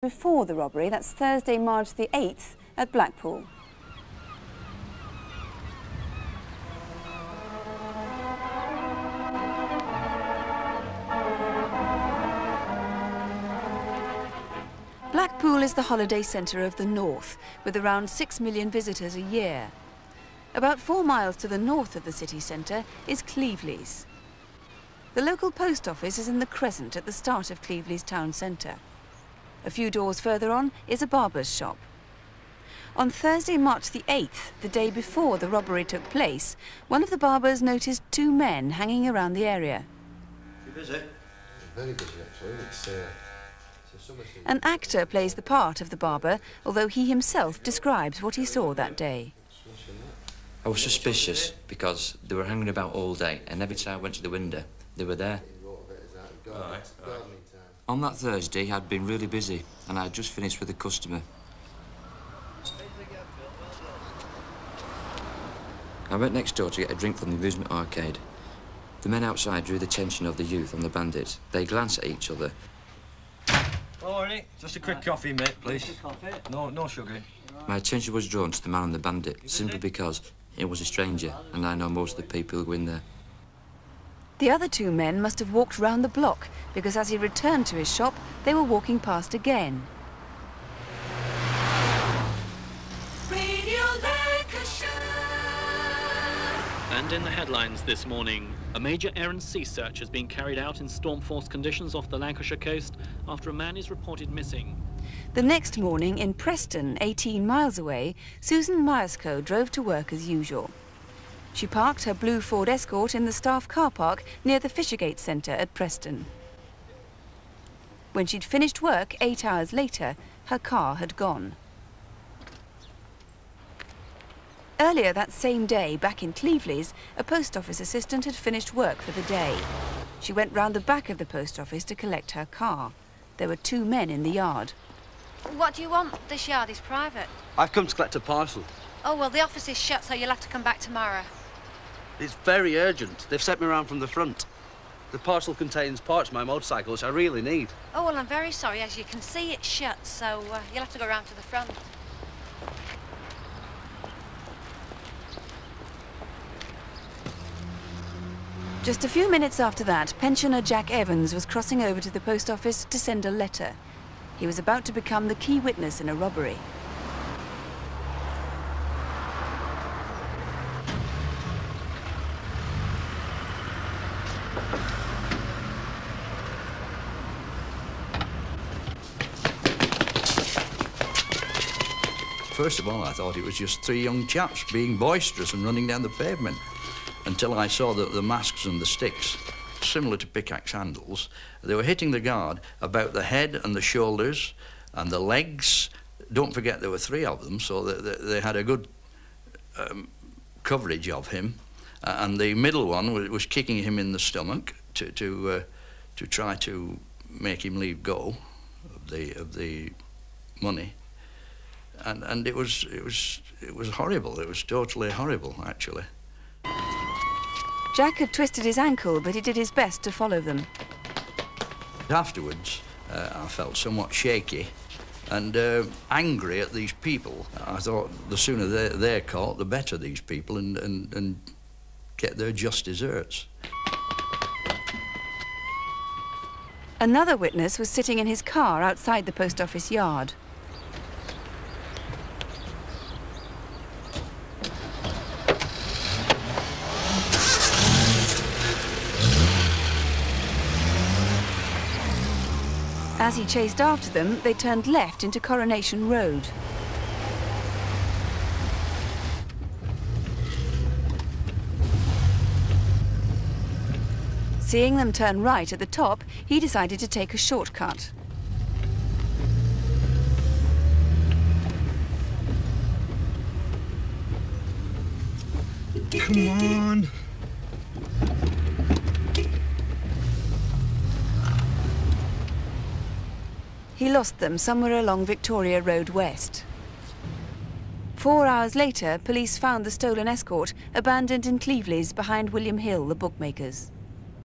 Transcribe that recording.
Before the robbery, that's Thursday, March the 8th at Blackpool. Blackpool is the holiday centre of the north, with around 6 million visitors a year. About 4 miles to the north of the city centre is Cleveleys. The local post office is in the Crescent at the start of Cleveleys town centre. A few doors further on is a barber's shop. On Thursday, March the 8th, the day before the robbery took place, one of the barbers noticed 2 men hanging around the area. You busy? Very busy, actually. An actor plays the part of the barber, although he himself describes what he saw that day. I was suspicious because they were hanging about all day, and every time I went to the window, they were there. Right. On that Thursday, I'd been really busy, and I had just finished with a customer. I went next door to get a drink from the amusement arcade. The men outside drew the attention of the youth on the bandits. They glanced at each other. Oh, Ernie, just a quick coffee, mate, please. No sugar. My attention was drawn to the man on the bandit, simply because he was a stranger, and I know most of the people who go in there. The other 2 men must have walked round the block, because as he returned to his shop, they were walking past again. And in the headlines this morning, a major air and sea search has been carried out in storm-force conditions off the Lancashire coast after a man is reported missing. The next morning in Preston, 18 miles away, Susan Myerscough drove to work as usual. She parked her blue Ford Escort in the staff car park near the Fishergate Centre at Preston. When she'd finished work 8 hours later, her car had gone. Earlier that same day, back in Cleveleys, a post office assistant had finished work for the day. She went round the back of the post office to collect her car. There were 2 men in the yard. What do you want? This yard is private. I've come to collect a parcel. Oh, well, the office is shut, so you'll have to come back tomorrow. It's very urgent. They've sent me around from the front. The parcel contains parts of my motorcycle, which I really need. Oh, well, I'm very sorry. As you can see, it's shut, so you'll have to go round to the front. Just a few minutes after that, pensioner Jack Evans was crossing over to the post office to send a letter. He was about to become the key witness in a robbery. First of all, I thought it was just 3 young chaps being boisterous and running down the pavement, until I saw the masks and the sticks, similar to pickaxe handles. They were hitting the guard about the head and the shoulders and the legs. Don't forget there were 3 of them, so they had a good coverage of him. And the middle one was kicking him in the stomach to try to make him leave go of the money. And it was horrible. It was totally horrible, actually. Jack had twisted his ankle, but he did his best to follow them. Afterwards, I felt somewhat shaky and angry at these people. I thought the sooner they're caught, the better, these people, and get their just deserts. Another witness was sitting in his car outside the post office yard. As he chased after them, they turned left into Coronation Road. Seeing them turn right at the top, he decided to take a shortcut. Come on. He lost them somewhere along Victoria Road West. 4 hours later, police found the stolen Escort abandoned in Cleveleys behind William Hill, the bookmakers.